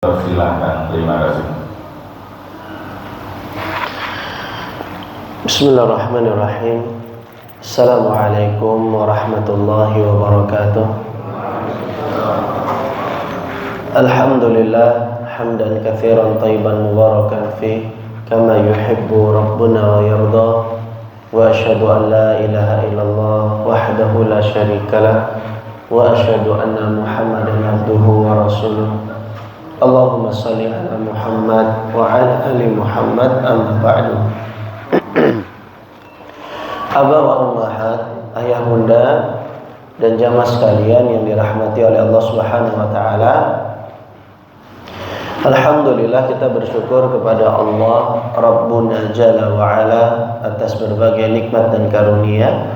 Silakan, terima kasih. Bismillahirrahmanirrahim. Assalamualaikum warahmatullahi wabarakatuh. Alhamdulillah hamdan katsiran thayyiban mubarakan fi kama yuhibbu rabbuna wa yarda. Wa asyhadu an la ilaha illallah wahdahu la syarikalah wa asyhadu anna Muhammadan abduhu wa rasuluh. Allahumma salli ala Muhammad wa ala ali Muhammad, amma ba'du. Aba wa ummahat, ayah bunda dan jamaah sekalian yang dirahmati oleh Allah Subhanahu wa taala. Alhamdulillah, kita bersyukur kepada Allah Rabbuna Jalla wa Ala atas berbagai nikmat dan karunia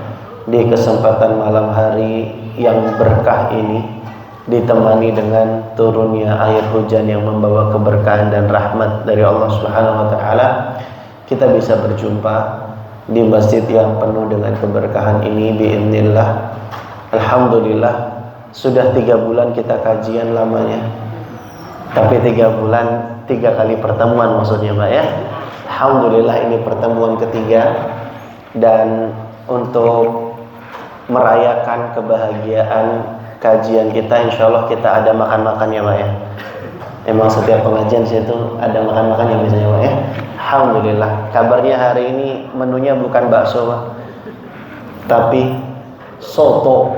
di kesempatan malam hari yang berkah ini, ditemani dengan turunnya air hujan yang membawa keberkahan dan rahmat dari Allah Subhanahu wa taala. Kita bisa berjumpa di masjid yang penuh dengan keberkahan ini biiznillah. Alhamdulillah, sudah 3 bulan kita kajian lamanya. Tapi 3 bulan 3 kali pertemuan maksudnya, Mbak ya. Alhamdulillah, ini pertemuan ketiga, dan untuk merayakan kebahagiaan kajian kita, insya Allah kita ada makan-makannya, Pak ya. Emang setiap pengajian situ ada makan-makannya biasanya, Pak ya. Alhamdulillah, kabarnya hari ini menunya bukan bakso, Pak, tapi soto.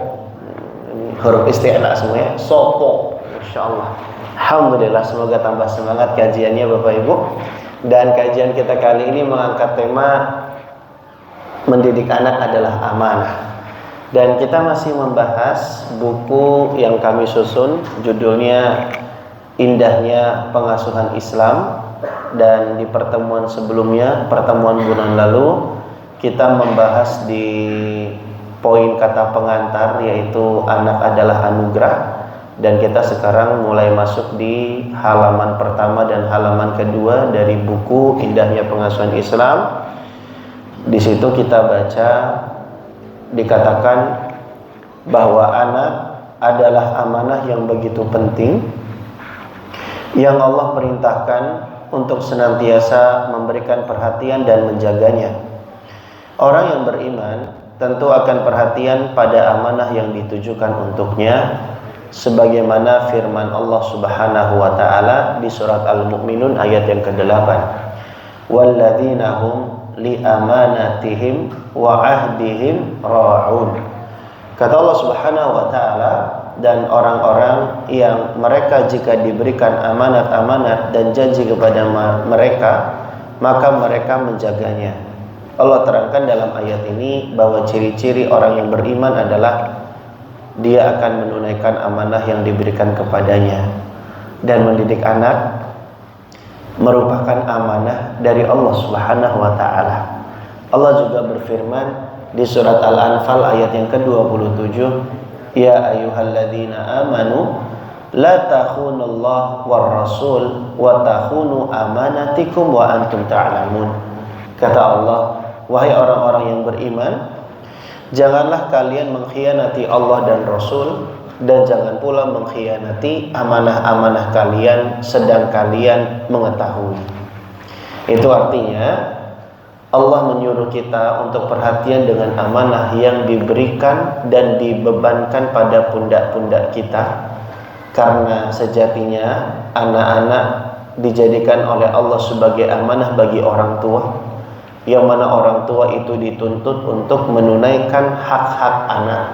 Huruf isti'la semua ya, soto, insya Allah. Alhamdulillah, semoga tambah semangat kajiannya Bapak Ibu. Dan kajian kita kali ini mengangkat tema mendidik anak adalah amanah. Dan kita masih membahas buku yang kami susun, judulnya Indahnya Pengasuhan Islam. Dan di pertemuan sebelumnya, pertemuan bulan lalu, kita membahas di poin kata pengantar, yaitu anak adalah anugerah. Dan kita sekarang mulai masuk di halaman pertama dan halaman kedua dari buku Indahnya Pengasuhan Islam. Di situ kita baca, dikatakan bahwa anak adalah amanah yang begitu penting, yang Allah perintahkan untuk senantiasa memberikan perhatian dan menjaganya. Orang yang beriman tentu akan perhatian pada amanah yang ditujukan untuknya, sebagaimana firman Allah Subhanahu wa taala di surat Al-Mu'minun ayat yang ke-8. Walladzina hum li amanatihim wa ahdihim ra'un. Kata Allah Subhanahu wa taala, dan orang-orang yang mereka jika diberikan amanat-amanat dan janji kepada mereka, maka mereka menjaganya. Allah terangkan dalam ayat ini bahwa ciri-ciri orang yang beriman adalah dia akan menunaikan amanah yang diberikan kepadanya. Dan mendidik anak merupakan amanah dari Allah Subhanahu wa taala. Allah juga berfirman di surat Al-Anfal ayat yang ke-27, Ya ayyuhalladzina amanu la takhunullah war rasul wa takhunu amanatikum wa antum ta'lamun. Kata Allah, wahai orang-orang yang beriman, janganlah kalian mengkhianati Allah dan Rasul, dan jangan pula mengkhianati amanah-amanah kalian sedang kalian mengetahui. Itu artinya Allah menyuruh kita untuk perhatian dengan amanah yang diberikan dan dibebankan pada pundak-pundak kita. Karena sejatinya anak-anak dijadikan oleh Allah sebagai amanah bagi orang tua, yang mana orang tua itu dituntut untuk menunaikan hak-hak anak,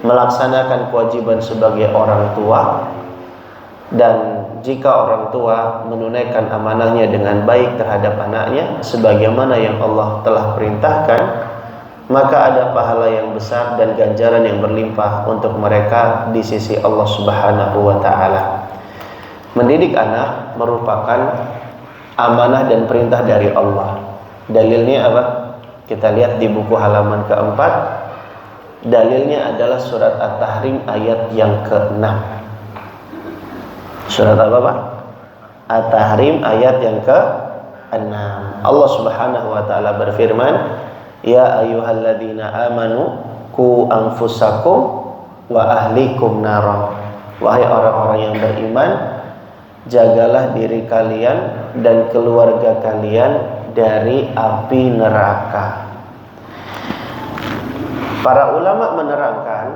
melaksanakan kewajiban sebagai orang tua. Dan jika orang tua menunaikan amanahnya dengan baik terhadap anaknya sebagaimana yang Allah telah perintahkan, maka ada pahala yang besar dan ganjaran yang berlimpah untuk mereka di sisi Allah Subhanahu wa taala. Mendidik anak merupakan amanah dan perintah dari Allah. Dalilnya apa? Kita lihat di buku halaman ke-4. Dalilnya adalah surat At-Tahrim ayat yang ke-6. Surat apa, Pak? At-Tahrim ayat yang ke-6. Allah Subhanahu wa taala berfirman, Ya ayyuhalladzina amanu qu anfusakum wa ahlikum nara. Wahai orang-orang yang beriman, jagalah diri kalian dan keluarga kalian dari api neraka. Para ulama menerangkan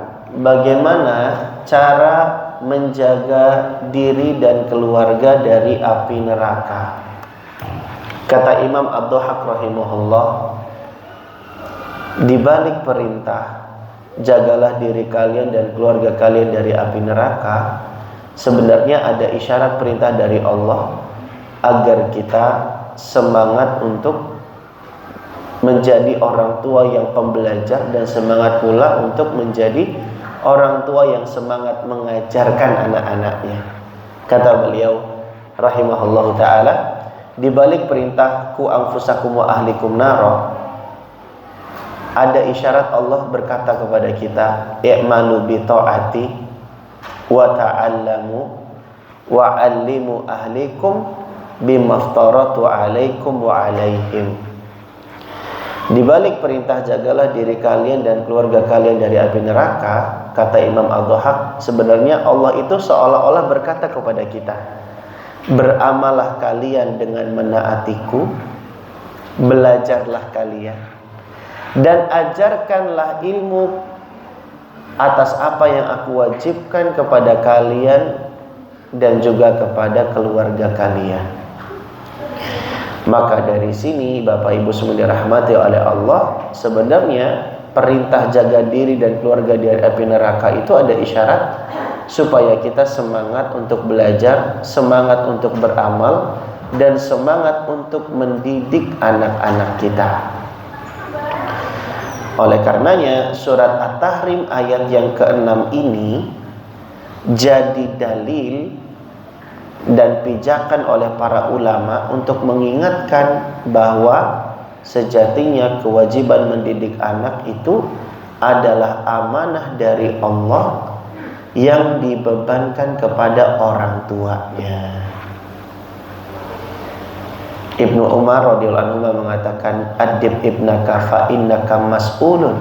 bagaimana cara menjaga diri dan keluarga dari api neraka. Kata Imam Ad-Dhahhak rahimahullah, di balik perintah jagalah diri kalian dan keluarga kalian dari api neraka, sebenarnya ada isyarat perintah dari Allah agar kita semangat untuk menjadi orang tua yang pembelajar dan semangat pula untuk menjadi orang tua yang semangat mengajarkan anak-anaknya. Kata beliau rahimahullahu ta'ala, di balik perintah ku anfusakum wa ahlikum naro, ada isyarat Allah berkata kepada kita, i'malu bi ta'ati wa ta'allamu wa 'allimu ahlikum bimaftaratu 'alaikum wa 'alaihim. Di balik perintah jagalah diri kalian dan keluarga kalian dari api neraka, kata Imam Ad-Dhahhak, sebenarnya Allah itu seolah-olah berkata kepada kita, beramalah kalian dengan menaatiku, belajarlah kalian, dan ajarkanlah ilmu atas apa yang aku wajibkan kepada kalian dan juga kepada keluarga kalian. Maka dari sini Bapak Ibu semua dirahmati oleh Allah, sebenarnya perintah jaga diri dan keluarga dari api neraka itu ada isyarat supaya kita semangat untuk belajar, semangat untuk beramal, dan semangat untuk mendidik anak-anak kita. Oleh karenanya surat At-Tahrim ayat yang ke-6 ini jadi dalil dan pijakan oleh para ulama untuk mengingatkan bahwa sejatinya kewajiban mendidik anak itu adalah amanah dari Allah yang dibebankan kepada orang tuanya. Ibnu Umar radhiyallahu anhu mengatakan, adib ibnaka fa innaka mas'ulun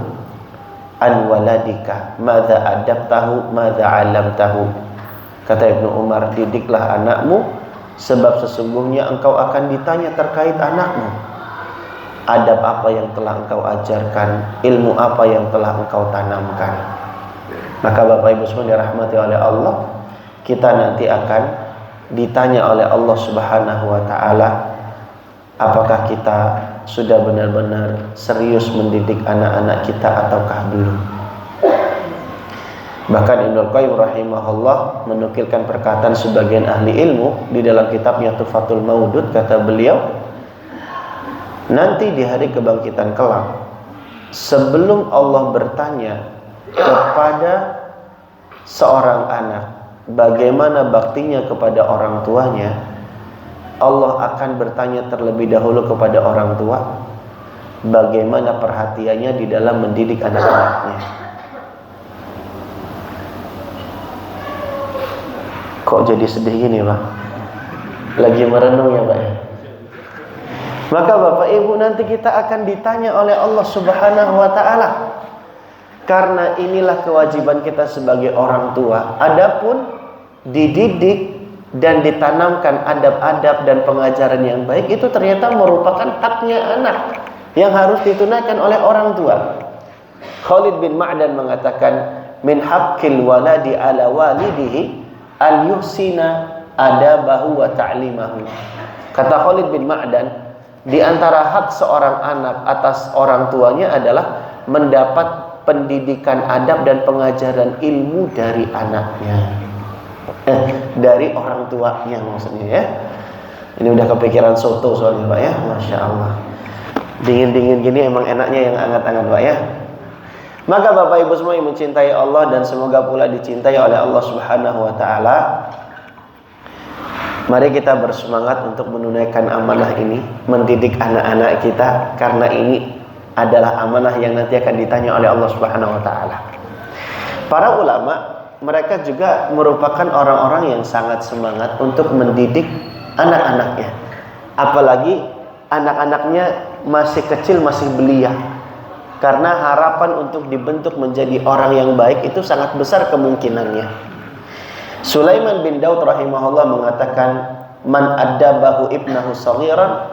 an waladika madza adabtahu madza 'allamtahu. Kata Ibnu Umar, didiklah anakmu sebab sesungguhnya engkau akan ditanya terkait anakmu. Adab apa yang telah engkau ajarkan, ilmu apa yang telah engkau tanamkan. Maka Bapak Ibu semua dirahmati oleh Allah, kita nanti akan ditanya oleh Allah Subhanahu wa ta'ala, apakah kita sudah benar-benar serius mendidik anak-anak kita ataukah belum. Bahkan Ibnu Qayyim rahimahullah menukilkan perkataan sebagian ahli ilmu di dalam kitabnya Tuhfatul Maudud. Kata beliau, nanti di hari kebangkitan kelak, sebelum Allah bertanya kepada seorang anak bagaimana baktinya kepada orang tuanya, Allah akan bertanya terlebih dahulu kepada orang tua bagaimana perhatiannya di dalam mendidik anak-anaknya. Kok jadi sedih gini Pak? Lagi merenung ya Pak ya? Maka Bapak Ibu nanti kita akan ditanya oleh Allah Subhanahu wa ta'ala. Karena inilah kewajiban kita sebagai orang tua. Adapun dididik dan ditanamkan adab-adab dan pengajaran yang baik itu ternyata merupakan haknya anak yang harus ditunaikan oleh orang tua. Khalid bin Ma'dan mengatakan, min haqqil waladi ala walidihi al-yuhsina adabahu wa ta'limahu. Kata Khalid bin Ma'dan, di antara hak seorang anak atas orang tuanya adalah mendapat pendidikan adab dan pengajaran ilmu dari anaknya, dari orang tuanya maksudnya ya. Ini udah kepikiran soto soalnya Pak ya, Masya Allah. Dingin-dingin gini emang enaknya yang hangat-hangat Pak ya. Maka Bapak Ibu semua yang mencintai Allah dan semoga pula dicintai oleh Allah Subhanahu wa ta'ala, mari kita bersemangat untuk menunaikan amanah ini, mendidik anak-anak kita, karena ini adalah amanah yang nanti akan ditanya oleh Allah Subhanahu wa ta'ala. Para ulama, mereka juga merupakan orang-orang yang sangat semangat untuk mendidik anak-anaknya. Apalagi anak-anaknya masih kecil, masih belia. Karena harapan untuk dibentuk menjadi orang yang baik itu sangat besar kemungkinannya. Sulaiman bin Daud rahimahullah mengatakan, man addabahu ibnahu saghiran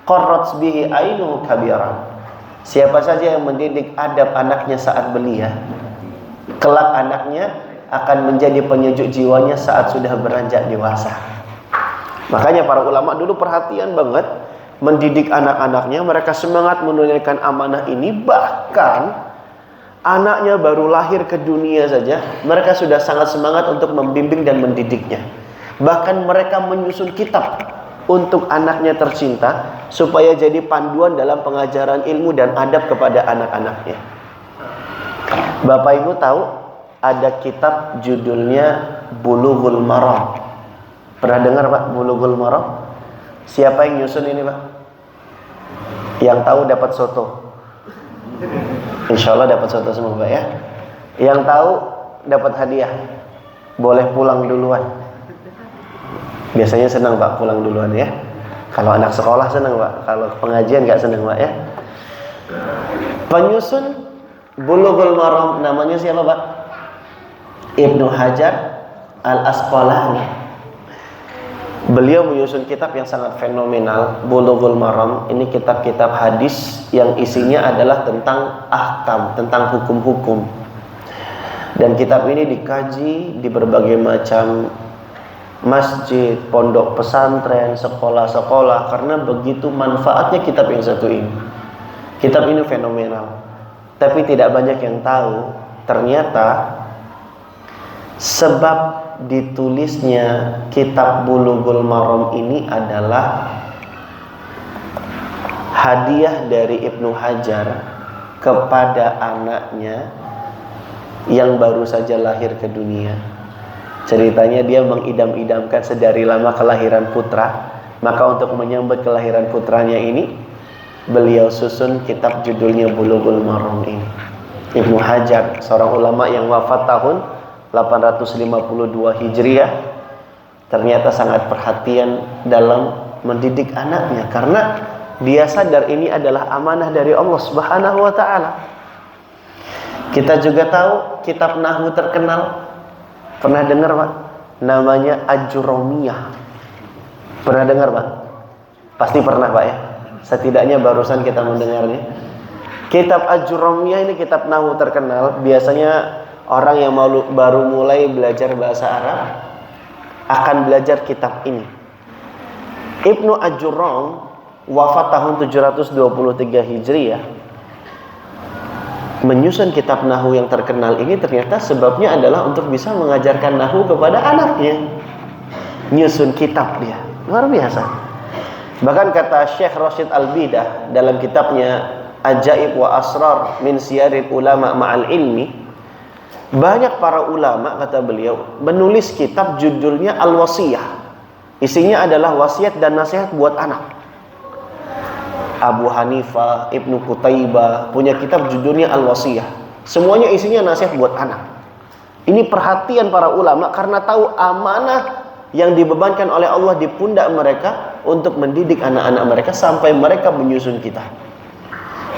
qarrat bihi ainuhu kabiran. Siapa saja yang mendidik adab anaknya saat belia, kelak anaknya akan menjadi penyejuk jiwanya saat sudah beranjak dewasa. Makanya para ulama dulu perhatian banget mendidik anak-anaknya. Mereka semangat menunaikan amanah ini. Bahkan anaknya baru lahir ke dunia saja, mereka sudah sangat semangat untuk membimbing dan mendidiknya. Bahkan mereka menyusun kitab untuk anaknya tercinta, supaya jadi panduan dalam pengajaran ilmu dan adab kepada anak-anaknya. Bapak Ibu tahu ada kitab judulnya Bulughul Maram. Pernah dengar Pak Bulughul Maram? Siapa yang nyusun ini Pak? Yang tahu dapat soto. Insya Allah dapat soto semua Pak ya. Yang tahu dapat hadiah. Boleh pulang duluan. Biasanya senang Pak pulang duluan ya. Kalau anak sekolah senang Pak. Kalau pengajian nggak senang Pak ya. Penyusun Bulughul Maram namanya siapa Pak? Ibnu Hajar Al-Asqalani. Beliau menyusun kitab yang sangat fenomenal, Bulughul Maram. Ini kitab-kitab hadis yang isinya adalah tentang ahkam, tentang hukum-hukum. Dan kitab ini dikaji di berbagai macam masjid, pondok pesantren, sekolah-sekolah, karena begitu manfaatnya kitab yang satu ini. Kitab ini fenomenal, tapi tidak banyak yang tahu ternyata sebab ditulisnya kitab Bulughul Maram ini adalah hadiah dari Ibnu Hajar kepada anaknya yang baru saja lahir ke dunia. Ceritanya dia mengidam-idamkan sedari lama kelahiran putra. Maka untuk menyambut kelahiran putranya ini, beliau susun kitab judulnya Bulughul Maram ini. Ibnu Hajar, seorang ulama yang wafat tahun 852 Hijriah, ternyata sangat perhatian dalam mendidik anaknya, karena dia sadar ini adalah amanah dari Allah Subhanahu wa taala. Kita juga tahu kitab nahwu terkenal. Pernah dengar Pak? Namanya Ajuromiyah. Pernah dengar Pak? Pasti pernah Pak ya. Setidaknya barusan kita mendengarnya. Kitab Ajuromiyah ini kitab nahwu terkenal. Biasanya orang yang baru mulai belajar bahasa Arab akan belajar kitab ini. Ibnu Ajurom wafat tahun 723 Hijriah. Menyusun kitab nahwu yang terkenal ini ternyata sebabnya adalah untuk bisa mengajarkan nahwu kepada anaknya. Nyusun kitab dia, luar biasa. Bahkan kata Syekh Rashid Al-Bidah dalam kitabnya Ajaib wa Asrar min Siyaril Ulama Ma'al Ilmi, banyak para ulama kata beliau menulis kitab judulnya Al-Wasiyah. Isinya adalah wasiat dan nasihat buat anak. Abu Hanifah, Ibnu Qutaibah punya kitab judulnya Al-Wasiyah. Semuanya isinya nasihat buat anak. Ini perhatian para ulama karena tahu amanah yang dibebankan oleh Allah di pundak mereka untuk mendidik anak-anak mereka sampai mereka menyusun kitab.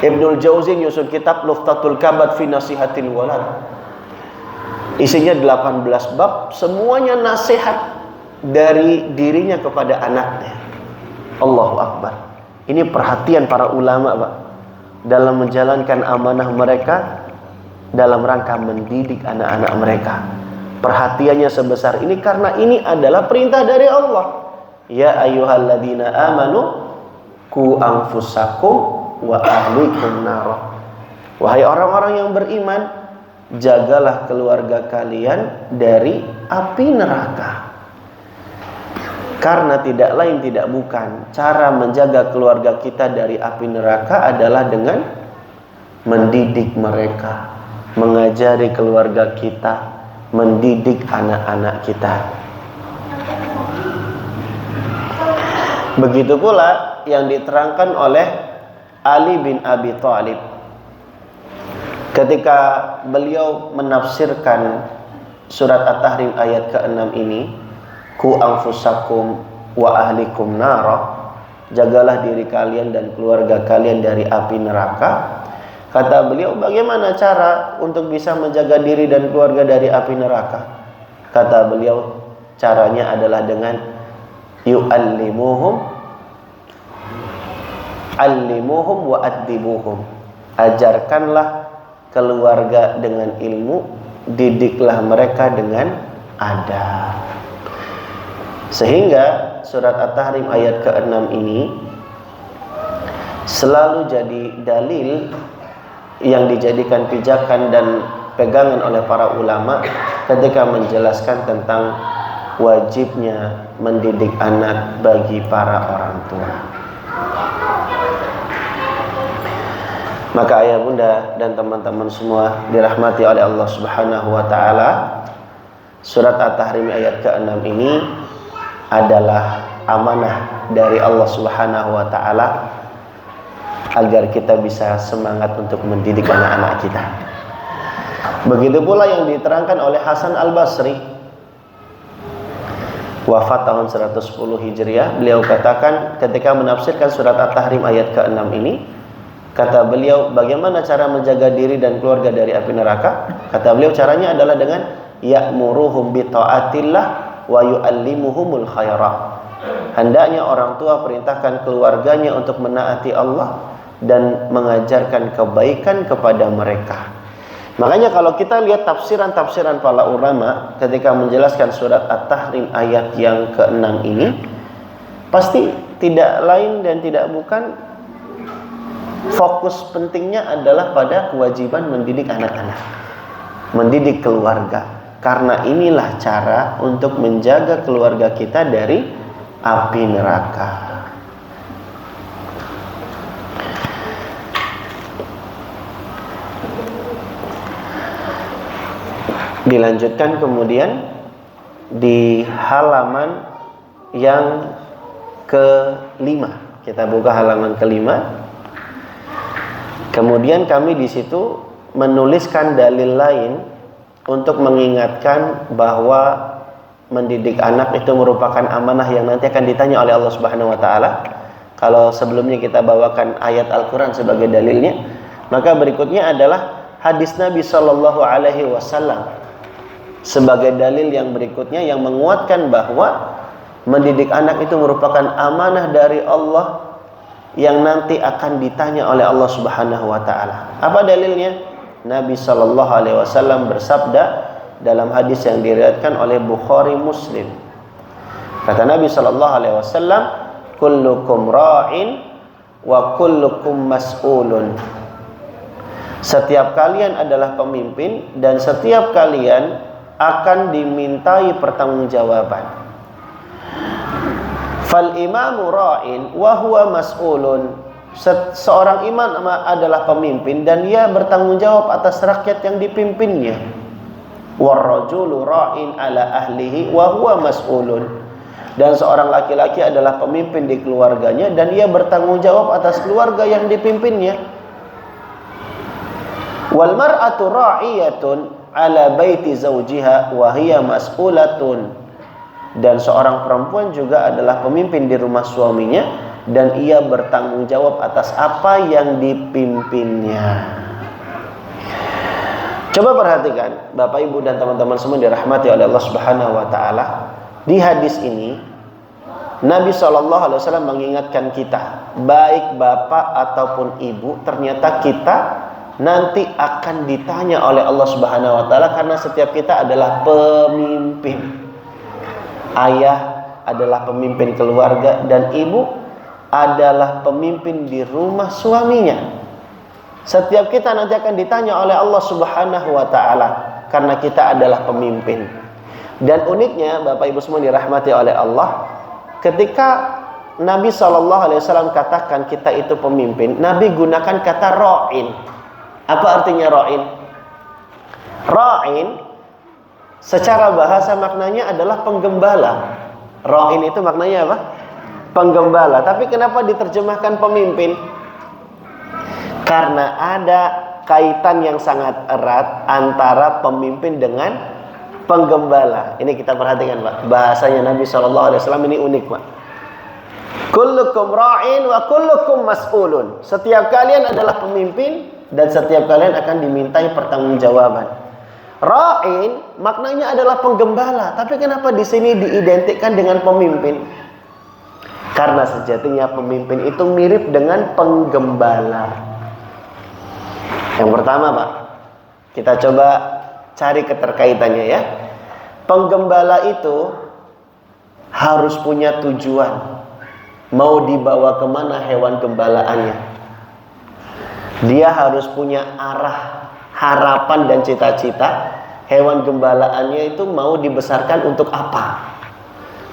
Ibnul Jauzi menyusun kitab Luftatul Kabad fi Nasihatil Walad. Isinya 18 bab, semuanya nasihat dari dirinya kepada anaknya. Allahu Akbar. Ini perhatian para ulama Pak dalam menjalankan amanah mereka dalam rangka mendidik anak-anak mereka. Perhatiannya sebesar ini karena ini adalah perintah dari Allah. Ya ayyuhalladzina amanu qu anfusakum wa ahlikum nar. Wahai orang-orang yang beriman, jagalah keluarga kalian dari api neraka. Karena tidak lain tidak bukan, cara menjaga keluarga kita dari api neraka adalah dengan mendidik mereka, mengajari keluarga kita, mendidik anak-anak kita. Begitu pula yang diterangkan oleh Ali bin Abi Thalib ketika beliau menafsirkan surat At-Tahrim ayat ke-6 ini, ku anfusakum wa ahlikum nara, jagalah diri kalian dan keluarga kalian dari api neraka. Kata beliau, bagaimana cara untuk bisa menjaga diri dan keluarga dari api neraka? Kata beliau, caranya adalah dengan allimuhum wa addibuhum. Ajarkanlah keluarga dengan ilmu, didiklah mereka dengan adab. Sehingga surat At-Tahrim ayat ke-6 ini selalu jadi dalil yang dijadikan pijakan dan pegangan oleh para ulama ketika menjelaskan tentang wajibnya mendidik anak bagi para orang tua. Maka ayah bunda dan teman-teman semua dirahmati oleh Allah Subhanahu wa taala, surat At-Tahrim ayat ke-6 ini adalah amanah dari Allah Subhanahu wa taala agar kita bisa semangat untuk mendidik anak-anak kita. Begitu pula yang diterangkan oleh Hasan Al-Basri, wafat tahun 110 Hijriah. Beliau katakan ketika menafsirkan surat At-Tahrim ayat ke-6 ini, kata beliau, bagaimana cara menjaga diri dan keluarga dari api neraka? Kata beliau, caranya adalah dengan ya'muruhum bi ta'atillah wa yu'allimuhumul khaira. Hendaknya orang tua perintahkan keluarganya untuk menaati Allah dan mengajarkan kebaikan kepada mereka. Makanya kalau kita lihat tafsiran-tafsiran para ulama ketika menjelaskan surat At-Tahrim ayat yang ke-6 ini, pasti tidak lain dan tidak bukan fokus pentingnya adalah pada kewajiban mendidik anak-anak, mendidik keluarga. Karena inilah cara untuk menjaga keluarga kita dari api neraka. Dilanjutkan kemudian di halaman yang ke-5. Kita buka halaman ke-5. Kemudian kami di situ menuliskan dalil lain untuk mengingatkan bahwa mendidik anak itu merupakan amanah yang nanti akan ditanya oleh Allah Subhanahu wa taala. Kalau sebelumnya kita bawakan ayat Al-Qur'an sebagai dalilnya, maka berikutnya adalah hadis Nabi sallallahu alaihi wasallam sebagai dalil yang berikutnya yang menguatkan bahwa mendidik anak itu merupakan amanah dari Allah yang nanti akan ditanya oleh Allah Subhanahu wa taala. Apa dalilnya? Nabi sallallahu alaihi wasallam bersabda dalam hadis yang diriwayatkan oleh Bukhari Muslim. Kata Nabi sallallahu alaihi wasallam, kullukum ra'in wa kullukum mas'ulun. Setiap kalian adalah pemimpin dan setiap kalian akan dimintai pertanggungjawaban. Fal imamu ra'in wa huwa mas'ulun. Seorang imam adalah pemimpin dan ia bertanggung jawab atas rakyat yang dipimpinnya. War rajulu ra'in ala ahlihi wa huwa mas'ulun. Dan seorang laki-laki adalah pemimpin di keluarganya dan ia bertanggung jawab atas keluarga yang dipimpinnya. Wal mar'atu ra'iyatun ala baiti zawjiha wa hiya mas'ulatun. Dan seorang perempuan juga adalah pemimpin di rumah suaminya dan ia bertanggung jawab atas apa yang dipimpinnya. Coba perhatikan Bapak Ibu dan teman-teman semua dirahmati oleh Allah Subhanahu wa taala. Di hadis ini Nabi SAW mengingatkan kita, baik bapak ataupun ibu, ternyata kita nanti akan ditanya oleh Allah Subhanahu wa taala karena setiap kita adalah pemimpin. Ayah adalah pemimpin keluarga dan ibu adalah pemimpin di rumah suaminya. Setiap kita nanti akan ditanya oleh Allah Subhanahu wa taala karena kita adalah pemimpin. Dan uniknya Bapak Ibu semua dirahmati oleh Allah, ketika Nabi SAW katakan kita itu pemimpin, Nabi gunakan kata ra'in. Apa artinya ra'in? Ra'in secara bahasa maknanya adalah penggembala. Ra'in itu maknanya apa? Penggembala. Tapi kenapa diterjemahkan pemimpin? Karena ada kaitan yang sangat erat antara pemimpin dengan penggembala. Ini kita perhatikan, Pak. Bahasanya Nabi SAW ini unik, Pak. Kullukum ra'in wa kullukum mas'ulun. Setiap kalian adalah pemimpin dan setiap kalian akan dimintai pertanggungjawaban. Ra'in maknanya adalah penggembala, tapi kenapa di sini diidentikan dengan pemimpin? Karena sejatinya pemimpin itu mirip dengan penggembala. Yang pertama, Pak, kita coba cari keterkaitannya ya. Penggembala itu harus punya tujuan. Mau dibawa kemana hewan gembalaannya? Dia harus punya arah, harapan dan cita-cita. Hewan gembalaannya itu mau dibesarkan untuk apa?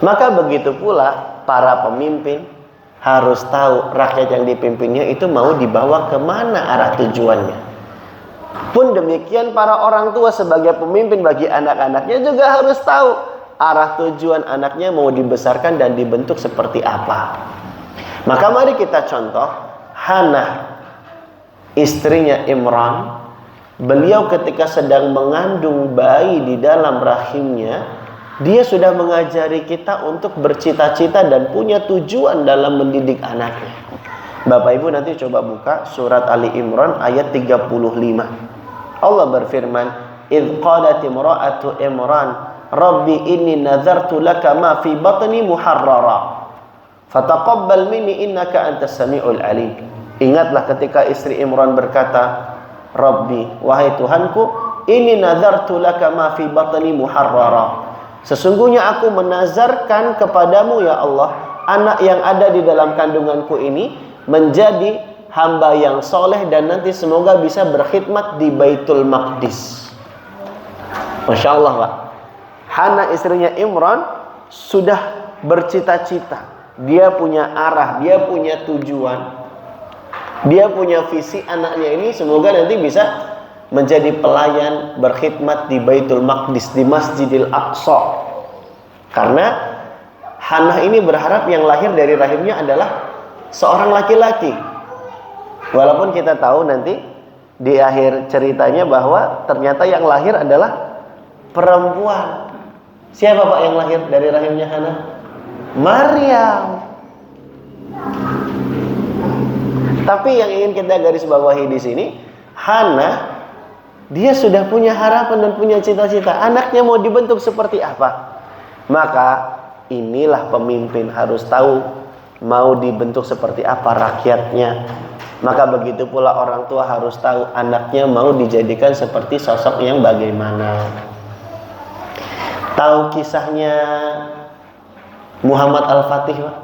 Maka begitu pula para pemimpin harus tahu rakyat yang dipimpinnya itu mau dibawa kemana arah tujuannya. Pun demikian para orang tua sebagai pemimpin bagi anak-anaknya juga harus tahu arah tujuan anaknya mau dibesarkan dan dibentuk seperti apa. Maka mari kita contoh Hannah, istrinya Imran. Beliau ketika sedang mengandung bayi di dalam rahimnya, dia sudah mengajari kita untuk bercita-cita dan punya tujuan dalam mendidik anaknya. Bapak Ibu nanti coba buka surat Ali Imran ayat 35. Allah berfirman, "Idz qalat imra'atu Imran, Rabbi inni nazartu laka ma fi batni muharrara. Fataqabbal minni innaka antas samiul alim." Ingatlah ketika istri Imran berkata, "Rabbi, wahai Tuhanku, inni nazartu laka ma fi batni muharrara." Sesungguhnya aku menazarkan kepadamu ya Allah, anak yang ada di dalam kandunganku ini menjadi hamba yang soleh dan nanti semoga bisa berkhidmat di Baitul Maqdis. Masya Allah, Pak. Hannah istrinya Imran sudah bercita-cita. Dia punya arah, dia punya tujuan. Dia punya visi anaknya ini semoga nanti bisa menjadi pelayan berkhidmat di Baitul Maqdis, di Masjidil Aqsa. Karena Hannah ini berharap yang lahir dari rahimnya adalah seorang laki-laki. Walaupun kita tahu nanti di akhir ceritanya bahwa ternyata yang lahir adalah perempuan. Siapa Pak yang lahir dari rahimnya Hannah? Maryam. Tapi yang ingin kita garis bawahi di sini, Hannah dia sudah punya harapan dan punya cita-cita. Anaknya mau dibentuk seperti apa? Maka inilah pemimpin harus tahu mau dibentuk seperti apa rakyatnya. Maka begitu pula orang tua harus tahu anaknya mau dijadikan seperti sosok yang bagaimana. Tahu kisahnya Muhammad Al-Fatih, Pak?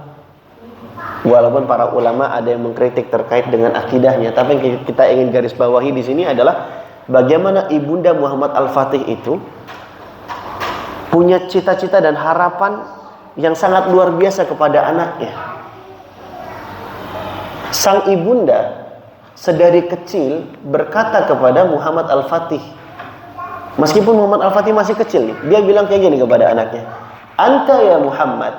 Walaupun para ulama ada yang mengkritik terkait dengan akidahnya, tapi yang kita ingin garis bawahi di sini adalah bagaimana ibunda Muhammad Al-Fatih itu punya cita-cita dan harapan yang sangat luar biasa kepada anaknya. Sang ibunda sedari kecil berkata kepada Muhammad Al-Fatih, meskipun Muhammad Al-Fatih masih kecil, dia bilang kayak gini kepada anaknya, "Anta ya Muhammad,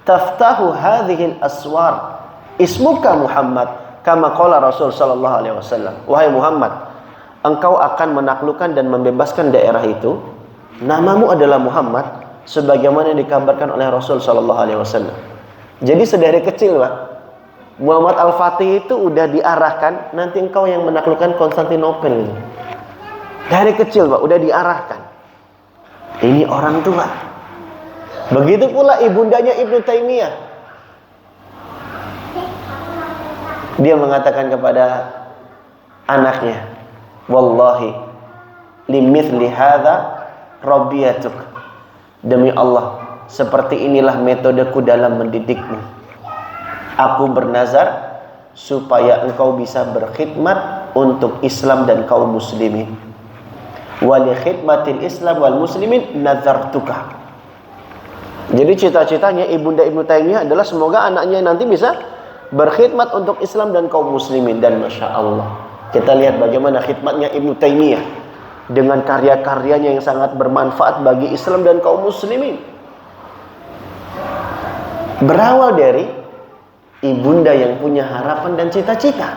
taftahu hadhil aswar, ismuka Muhammad, kama qala Rasul sallallahu alaihi wasallam." Wahai Muhammad, engkau akan menaklukkan dan membebaskan daerah itu. Namamu adalah Muhammad, sebagaimana yang dikabarkan oleh Rasul sallallahu alaihi wasallam. Jadi sedari kecil, Pak, Muhammad Al-Fatih itu udah diarahkan, nanti engkau yang menaklukkan Konstantinopel. Dari kecil, Pak, udah diarahkan. Ini orang tua. Begitu pula ibundanya Ibnu Taimiyah. Dia mengatakan kepada anaknya, "Wallahi limithli hadza rabbiyatuk." Demi Allah, seperti inilah metodeku dalam mendidikmu. Aku bernazar supaya engkau bisa berkhidmat untuk Islam dan kaum muslimin. Wa li khidmatil Islam wal muslimin nazartuka. Jadi cita-citanya ibunda Ibnu Taimiyah adalah semoga anaknya nanti bisa berkhidmat untuk Islam dan kaum muslimin. Dan Masya Allah, kita lihat bagaimana khidmatnya Ibnu Taimiyah dengan karya-karyanya yang sangat bermanfaat bagi Islam dan kaum muslimin. Berawal dari ibunda yang punya harapan dan cita-cita.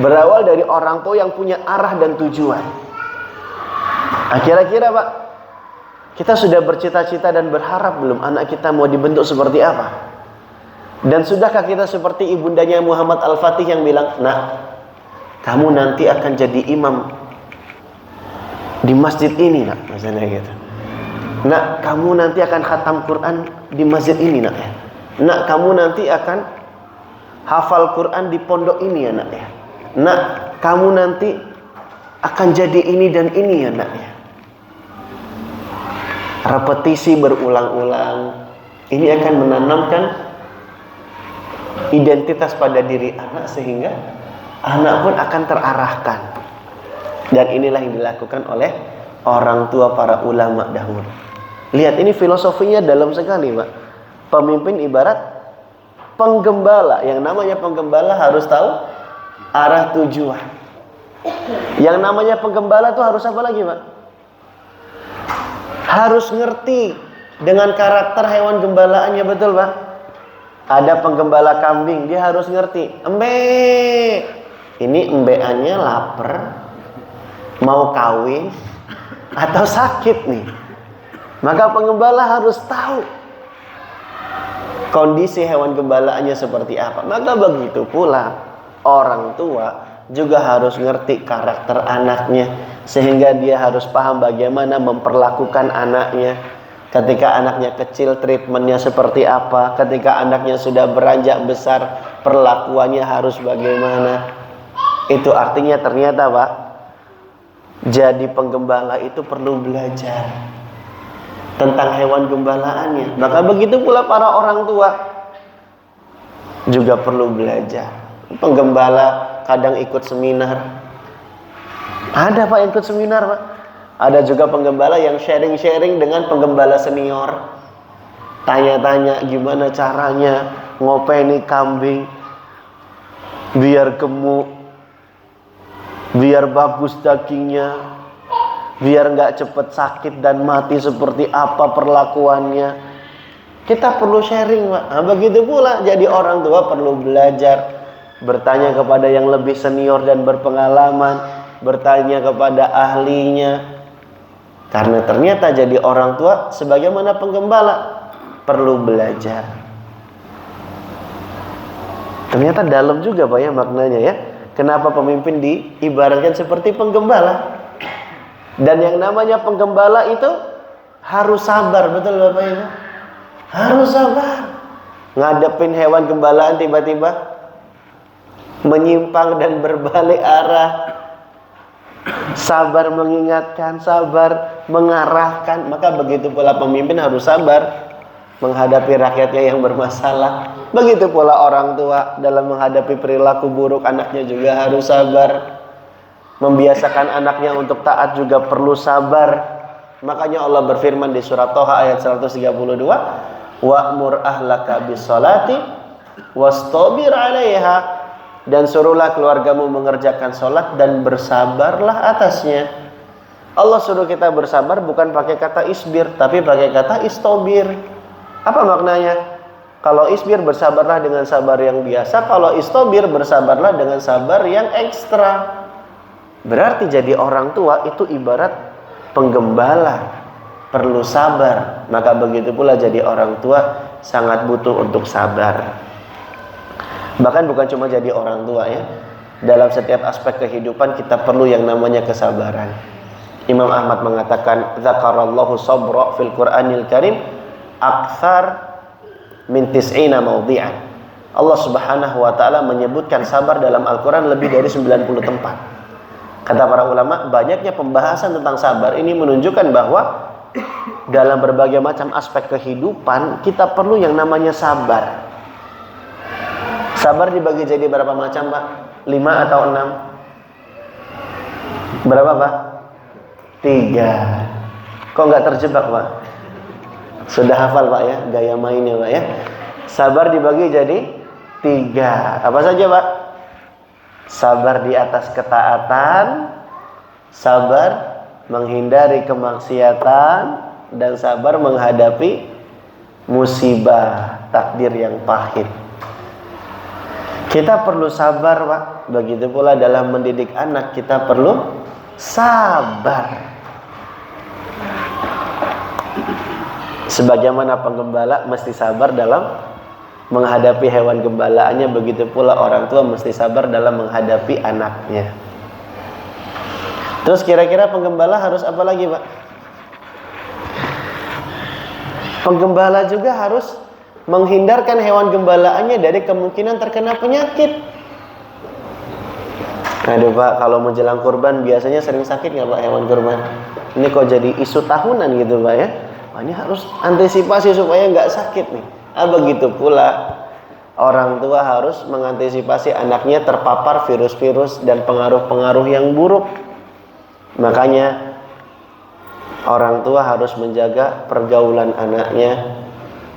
Berawal dari orang tua yang punya arah dan tujuan. Kira-kira, Pak, kita sudah bercita-cita dan berharap belum anak kita mau dibentuk seperti apa? Dan sudahkah kita seperti ibundanya Muhammad Al-Fatih yang bilang, "Nak, kamu nanti akan jadi imam di masjid ini nak, misalnya gitu. Nak, kamu nanti akan khatam Quran di masjid ini nak ya. Nak, kamu nanti akan hafal Quran di pondok ini ya nak ya. Nak, kamu nanti akan jadi ini dan ini ya nak ya. Repetisi berulang-ulang ini akan menanamkan identitas pada diri anak sehingga anak pun akan terarahkan. Dan inilah yang dilakukan oleh orang tua para ulama dahulu. Lihat, ini filosofinya dalam sekali, Pak. Pemimpin ibarat penggembala. Yang namanya penggembala harus tahu arah tujuan. Yang namanya penggembala itu harus apa lagi, Pak? Harus ngerti dengan karakter hewan gembalaannya, betul Pak? Ada penggembala kambing, dia harus ngerti. Ini embeannya lapar, mau kawin, atau sakit nih. Maka penggembala harus tahu kondisi hewan gembalaannya seperti apa. Maka begitu pula orang tua juga harus ngerti karakter anaknya, sehingga dia harus paham bagaimana memperlakukan anaknya. Ketika anaknya kecil, treatmentnya seperti apa. Ketika anaknya sudah beranjak besar, perlakuannya harus bagaimana. Itu artinya ternyata Pak, jadi penggembala itu perlu belajar tentang hewan gembalaannya. Maka begitu pula para orang tua juga perlu belajar. Penggembala kadang ikut seminar. Ada Pak ikut seminar Pak. Ada juga penggembala yang sharing-sharing dengan penggembala senior. Tanya-tanya gimana caranya ngopeni kambing biar gemuk, biar bagus dagingnya, biar nggak cepet sakit dan mati, seperti apa perlakuannya. Kita perlu sharing Pak. Nah, begitu pula jadi orang tua perlu belajar, bertanya kepada yang lebih senior dan berpengalaman, bertanya kepada ahlinya. Karena ternyata jadi orang tua sebagaimana penggembala perlu belajar. Ternyata dalam juga Pak ya maknanya ya. Kenapa pemimpin diibaratkan seperti penggembala? Dan yang namanya penggembala itu harus sabar, betul Bapak Ibu? Harus sabar. Ngadepin hewan gembalaan tiba-tiba menyimpang dan berbalik arah. Sabar mengingatkan, sabar mengarahkan. Maka begitu pula pemimpin harus sabar menghadapi rakyatnya yang bermasalah. Begitu pula orang tua dalam menghadapi perilaku buruk anaknya juga harus sabar. Membiasakan anaknya untuk taat juga perlu sabar. Makanya Allah berfirman di surat Thaha ayat 132, wa'mur ahlaka bis-sholati wastabir 'alaiha. Dan suruhlah keluargamu mengerjakan sholat dan bersabarlah atasnya. Allah suruh kita bersabar bukan pakai kata isbir, tapi pakai kata istobir. Apa maknanya? Kalau isbir bersabarlah dengan sabar yang biasa, kalau istobir bersabarlah dengan sabar yang ekstra. Berarti jadi orang tua itu ibarat penggembala, perlu sabar. Maka begitu pula jadi orang tua sangat butuh untuk sabar. Bahkan bukan cuma jadi orang tua ya. Dalam setiap aspek kehidupan kita perlu yang namanya kesabaran. Imam Ahmad mengatakan, "Dzakarallahu sabra fil Qur'anil Karim aktsar min 90 mawdhi'an." Allah Subhanahu wa taala menyebutkan sabar dalam Al-Qur'an lebih dari 90 tempat. Kata para ulama, banyaknya pembahasan tentang sabar ini menunjukkan bahwa dalam berbagai macam aspek kehidupan kita perlu yang namanya sabar. Sabar dibagi jadi berapa macam Pak? 5 atau 6? Berapa Pak? 3. Kok nggak terjebak Pak? Sudah hafal Pak ya gaya mainnya Pak ya. Sabar dibagi jadi 3. Apa saja Pak? Sabar di atas ketaatan, sabar menghindari kemaksiatan, dan sabar menghadapi musibah takdir yang pahit. Kita perlu sabar Pak. Begitu pula dalam mendidik anak kita perlu sabar. Sebagaimana penggembala mesti sabar dalam menghadapi hewan gembalaannya, begitu pula orang tua mesti sabar dalam menghadapi anaknya. Terus kira-kira penggembala harus apa lagi, Pak? Penggembala juga harus menghindarkan hewan gembalaannya dari kemungkinan terkena penyakit. Aduh Pak, kalau menjelang kurban biasanya sering sakit nggak Pak hewan kurban? Ini kok jadi isu tahunan gitu Pak ya? Wah, ini harus antisipasi supaya nggak sakit nih. Begitu pula orang tua harus mengantisipasi anaknya terpapar virus-virus dan pengaruh-pengaruh yang buruk. Makanya orang tua harus menjaga pergaulan anaknya,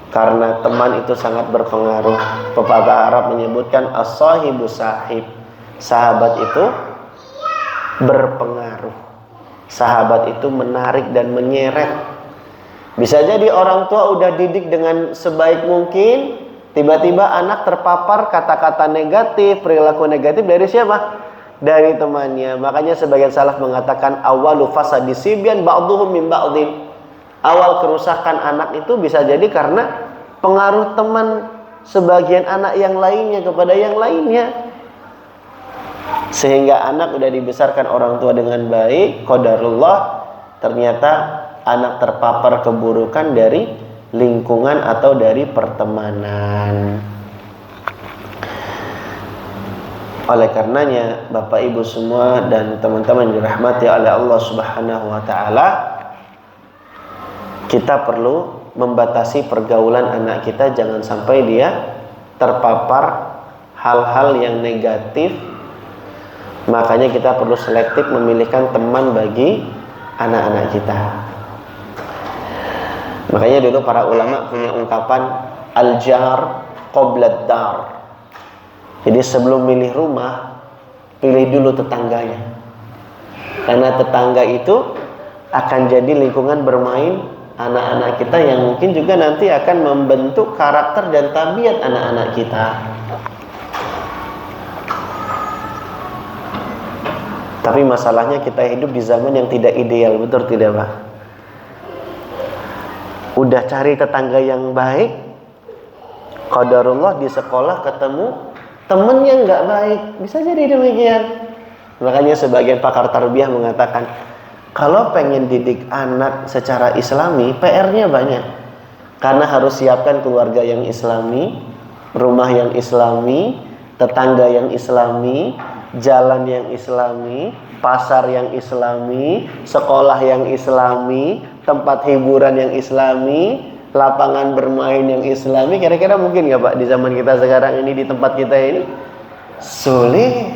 karena teman itu sangat berpengaruh. Pepatah Arab menyebutkan as-sahibu sahib. Sahabat itu berpengaruh. Sahabat itu menarik dan menyeret. Bisa jadi orang tua udah didik dengan sebaik mungkin, tiba-tiba anak terpapar kata-kata negatif, perilaku negatif dari siapa? Dari temannya. Makanya sebagian salaf mengatakan awalu fasadi sibyan ba'duhum min ba'din. Awal kerusakan anak itu bisa jadi karena pengaruh teman sebagian anak yang lainnya kepada yang lainnya. Sehingga anak udah dibesarkan orang tua dengan baik, qadarullah ternyata anak terpapar keburukan dari lingkungan atau dari pertemanan. Oleh karenanya Bapak Ibu semua dan teman-teman dirahmati oleh Allah Subhanahu wa taala, kita perlu membatasi pergaulan anak kita, jangan sampai dia terpapar hal-hal yang negatif. Makanya kita perlu selektif memilihkan teman bagi anak-anak kita. Makanya dulu para ulama punya ungkapan al-jar qoblad dar. Jadi sebelum milih rumah, pilih dulu tetangganya. Karena tetangga itu akan jadi lingkungan bermain anak-anak kita yang mungkin juga nanti akan membentuk karakter dan tabiat anak-anak kita. Tapi masalahnya kita hidup di zaman yang tidak ideal, betul tidak Pak? Udah cari tetangga yang baik, qadarullah di sekolah ketemu temen yang nggak baik, bisa jadi demikian. Makanya sebagian pakar tarbiyah mengatakan, kalau pengen didik anak secara islami, PR-nya banyak. Karena harus siapkan keluarga yang islami, rumah yang islami, tetangga yang islami, jalan yang islami, pasar yang islami, sekolah yang islami, tempat hiburan yang islami, lapangan bermain yang islami. Kira-kira mungkin nggak Pak di zaman kita sekarang ini, di tempat kita ini? Sulit.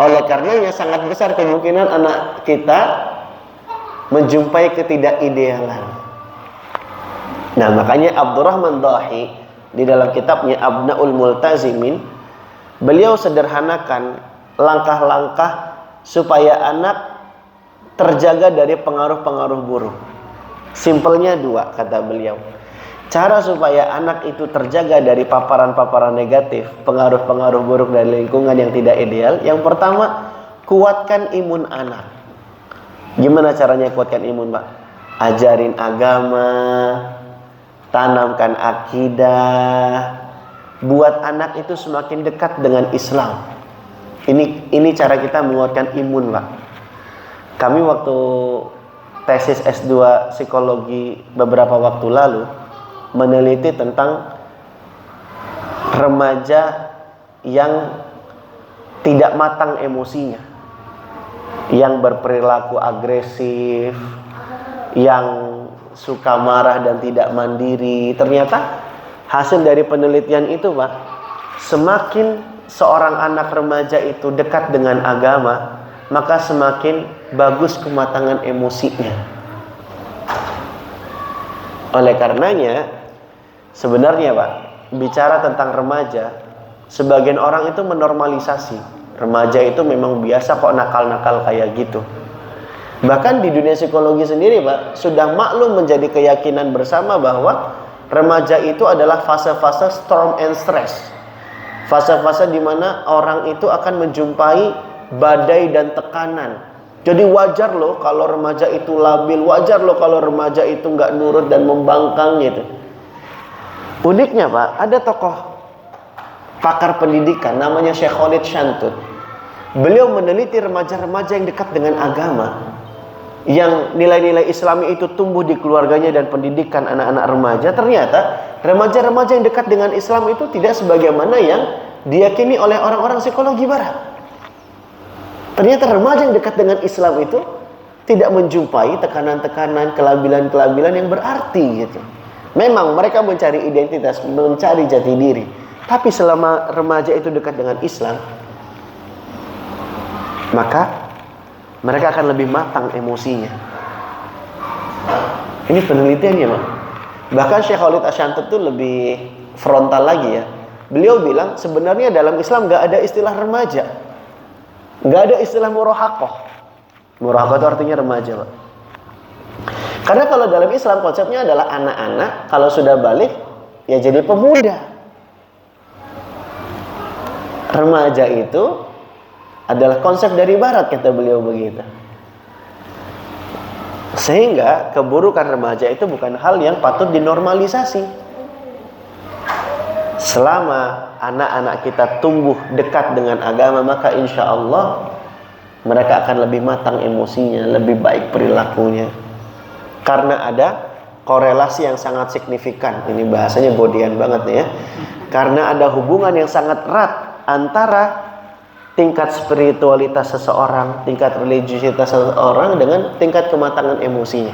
Oleh karenanya sangat besar kemungkinan anak kita menjumpai ketidakidealan. Nah makanya Abdurrahman Dahi di dalam kitabnya Abnaul Multazimin, beliau sederhanakan langkah-langkah supaya anak terjaga dari pengaruh-pengaruh buruk. Simpelnya dua, kata beliau. Cara supaya anak itu terjaga dari paparan-paparan negatif, pengaruh-pengaruh buruk dari lingkungan yang tidak ideal. Yang pertama, kuatkan imun anak. Gimana caranya kuatkan imun, Pak? Ajarin agama, tanamkan akidah, buat anak itu semakin dekat dengan Islam. Ini cara kita menguatkan imun, Pak. Kami waktu tesis S2 psikologi beberapa waktu lalu meneliti tentang remaja yang tidak matang emosinya, yang berperilaku agresif, yang suka marah dan tidak mandiri. Ternyata hasil dari penelitian itu, Pak, semakin seorang anak remaja itu dekat dengan agama, maka semakin bagus kematangan emosinya. Oleh karenanya, sebenarnya Pak, bicara tentang remaja, sebagian orang itu menormalisasi. Remaja itu memang biasa kok nakal-nakal kayak gitu. Bahkan di dunia psikologi sendiri Pak, sudah maklum menjadi keyakinan bersama bahwa remaja itu adalah fase-fase storm and stress. Fase-fase di mana orang itu akan menjumpai badai dan tekanan. Jadi wajar loh kalau remaja itu labil, wajar loh kalau remaja itu nggak nurut dan membangkang gitu. Uniknya Pak, ada tokoh pakar pendidikan namanya Syekh Khalid Shantut. Beliau meneliti remaja-remaja yang dekat dengan agama, yang nilai-nilai Islami itu tumbuh di keluarganya dan pendidikan anak-anak remaja. Ternyata remaja-remaja yang dekat dengan Islam itu tidak sebagaimana yang diyakini oleh orang-orang psikologi barat. Ternyata remaja yang dekat dengan Islam itu tidak menjumpai tekanan-tekanan, kelabilan-kelabilan yang berarti gitu. Memang mereka mencari identitas, mencari jati diri. Tapi selama remaja itu dekat dengan Islam, maka mereka akan lebih matang emosinya. Ini penelitiannya, Pak. Bahkan Syekh Khalid Asy-Syantut itu lebih frontal lagi ya. Beliau bilang sebenarnya dalam Islam nggak ada istilah remaja, nggak ada istilah murahaqah. Murahaqah itu artinya remaja, Pak. Karena kalau dalam Islam konsepnya adalah anak-anak, kalau sudah balik ya jadi pemuda. Remaja itu adalah konsep dari barat, kata beliau begitu. Sehingga keburukan remaja itu bukan hal yang patut dinormalisasi. Selama anak-anak kita tumbuh dekat dengan agama, maka insya Allah mereka akan lebih matang emosinya, lebih baik perilakunya. Karena ada korelasi yang sangat signifikan. Ini bahasanya godean banget nih ya. Karena ada hubungan yang sangat erat antara tingkat spiritualitas seseorang, tingkat religiusitas seseorang dengan tingkat kematangan emosinya.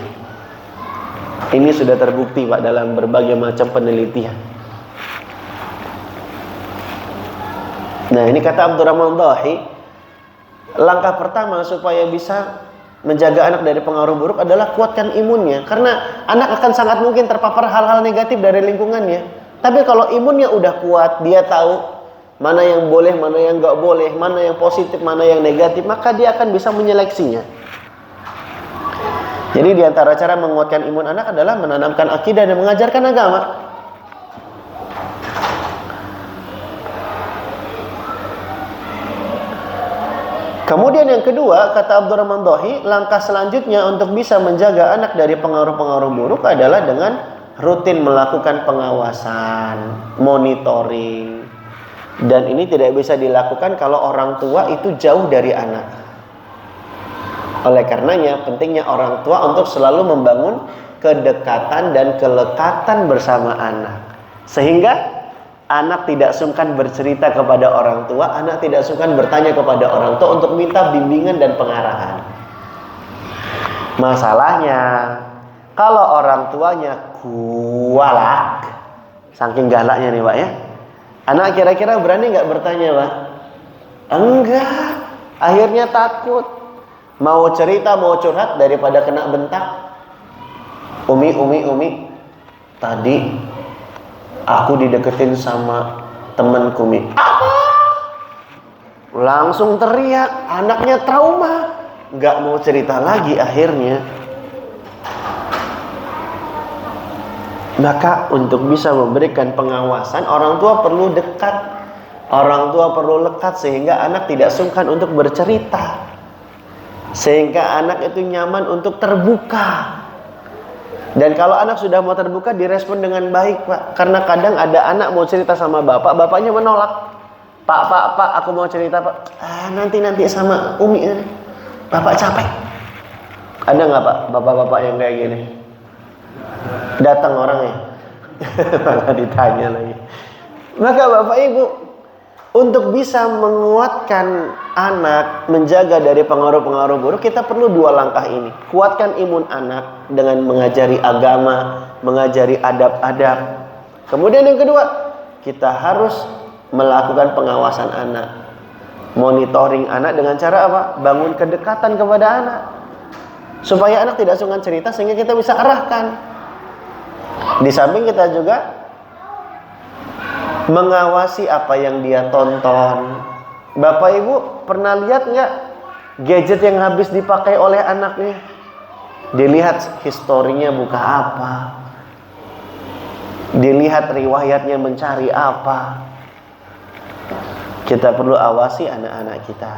Ini sudah terbukti, Pak, dalam berbagai macam penelitian. Nah, ini kata Abdurrahman Dahi, langkah pertama supaya bisa menjaga anak dari pengaruh buruk adalah kuatkan imunnya. Karena anak akan sangat mungkin terpapar hal-hal negatif dari lingkungannya. Tapi kalau imunnya udah kuat, dia tahu mana yang boleh, mana yang nggak boleh, mana yang positif, mana yang negatif, maka dia akan bisa menyeleksinya. Jadi di antara cara menguatkan imun anak adalah menanamkan akidah dan mengajarkan agama. Kemudian yang kedua, kata Abdurrahman Dahi, langkah selanjutnya untuk bisa menjaga anak dari pengaruh-pengaruh buruk adalah dengan rutin melakukan pengawasan, monitoring. Dan ini tidak bisa dilakukan kalau orang tua itu jauh dari anak. Oleh karenanya pentingnya orang tua untuk selalu membangun kedekatan dan kelekatan bersama anak. Sehingga anak tidak sungkan bercerita kepada orang tua, anak tidak sungkan bertanya kepada orang tua untuk minta bimbingan dan pengarahan. Masalahnya, kalau orang tuanya kualak, saking galaknya nih, Pak ya, anak kira-kira berani nggak bertanya, Pak? Enggak. Akhirnya takut. Mau cerita, mau curhat daripada kena bentak. Umi. Tadi aku dideketin sama temanku, Mi. Apa? Langsung teriak. Anaknya trauma. Nggak mau cerita lagi akhirnya. Maka untuk bisa memberikan pengawasan, orang tua perlu dekat. Orang tua perlu lekat sehingga anak tidak sungkan untuk bercerita. Sehingga anak itu nyaman untuk terbuka. Dan kalau anak sudah mau terbuka, direspon dengan baik, Pak. Karena kadang ada anak mau cerita sama bapak, bapaknya menolak. Pak, aku mau cerita, Pak. Nanti sama Umi. Bapak capek. Ada nggak, Pak, bapak-bapak yang kayak gini? Datang orangnya, malah ditanya lagi. Maka Bapak Ibu, untuk bisa menguatkan anak, menjaga dari pengaruh-pengaruh buruk, kita perlu dua langkah ini. Kuatkan imun anak dengan mengajari agama, mengajari adab-adab. Kemudian yang kedua, kita harus melakukan pengawasan anak, monitoring anak dengan cara apa? Bangun kedekatan kepada anak, supaya anak tidak sungkan cerita, sehingga kita bisa arahkan. Di samping kita juga mengawasi apa yang dia tonton. Bapak Ibu pernah lihat nggak gadget yang habis dipakai oleh anaknya? Dilihat historinya buka apa, dilihat riwayatnya mencari apa. Kita perlu awasi anak-anak kita.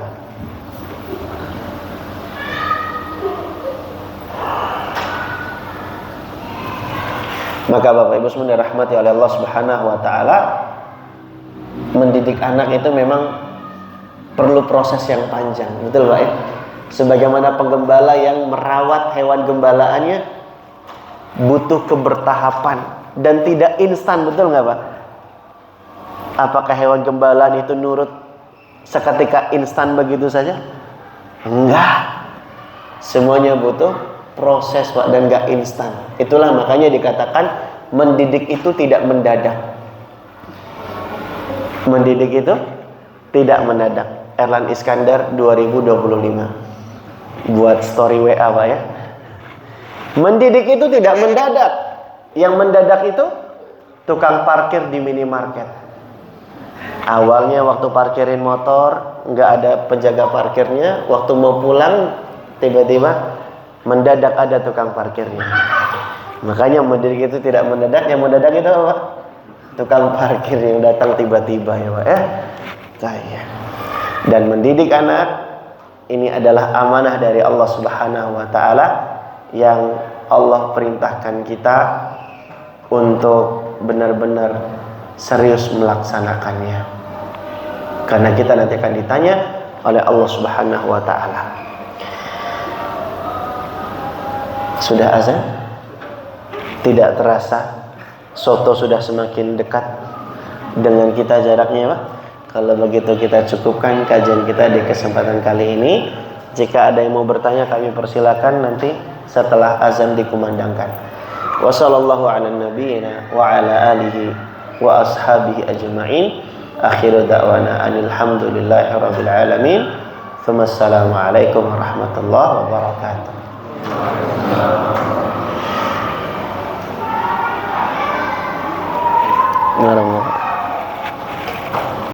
Maka Bapak Ibu semua dirahmati oleh Allah Subhanahu wa taala, mendidik anak itu memang perlu proses yang panjang, betul Pak ya? Sebagaimana penggembala yang merawat hewan gembalaannya butuh kebertahapan dan tidak instan, betul nggak Pak? Apakah hewan gembalaan itu nurut seketika instan begitu saja? Enggak. Semuanya butuh proses Pak, dan nggak instan. Itulah makanya dikatakan mendidik itu tidak mendadak. Mendidik itu tidak mendadak. Erlan Iskandar 2025 buat story WA Pak ya. Mendidik itu tidak mendadak. Yang mendadak itu tukang parkir di minimarket. Awalnya waktu parkirin motor nggak ada penjaga parkirnya, waktu mau pulang tiba-tiba mendadak ada tukang parkirnya. Makanya mendidik itu tidak mendadak. Yang mendadak itu apa? Tukang parkir yang datang tiba-tiba ya Pak ya. Saya. Dan mendidik anak ini adalah amanah dari Allah Subhanahu wa taala yang Allah perintahkan kita untuk benar-benar serius melaksanakannya. Karena kita nanti akan ditanya oleh Allah Subhanahu wa taala. Sudah azan? Tidak terasa soto sudah semakin dekat dengan kita jaraknya Pak. Kalau begitu kita cukupkan kajian kita di kesempatan kali ini. Jika ada yang mau bertanya kami persilakan nanti setelah azan dikumandangkan. Wassallallahu ala nabiyyina wa ala alihi wa ashabihi ajma'in. Akhiru da'wana alhamdulillahi rabbil alamin. Assalamualaikum warahmatullahi wabarakatuh. Bismillahirrahmanirrahim.